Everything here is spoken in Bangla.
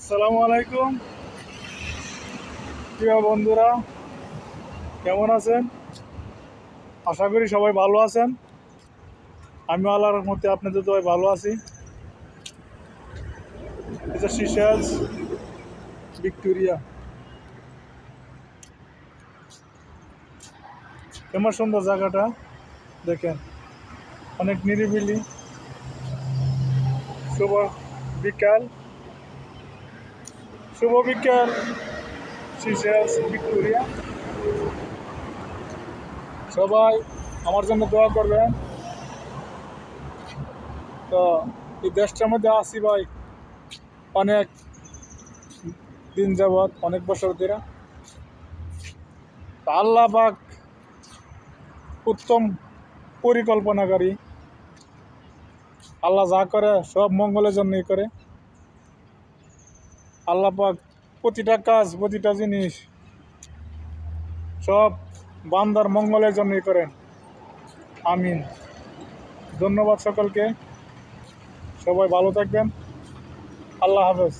আসসালামু আলাইকুম প্রিয় বন্ধুরা, কেমন আছেন? আশা করি সবাই ভালো আছেন। আমি আল্লাহর রহমতে আপনাদের সবাই ভালো আছি। এটা সিশেলস, ভিক্টোরিয়া। কেমন সুন্দর জায়গাটা দেখেন, অনেক নিরিবিলি। শুভ বিকাল, শুভ বিকাল সিশেলস, ভিক্টোরিয়া। সবাই আমার জন্য দোয়া করবেন। তো এই দেশটার মধ্যে আসি ভাই অনেক দিন যাবৎ, অনেক বছর ধরে। তা আল্লাহ পাক উত্তম পরিকল্পনাকারী। আল্লাহ যা করে সব মঙ্গলের জন্যই করে। আল্লাহ পাক প্রতিটা কাজ, প্রতিটা জিনিস সব বান্দার মঙ্গলের জন্যই করেন। আমিন। ধন্যবাদ সকলকে। সবাই ভালো থাকবেন। আল্লাহ হাফেজ।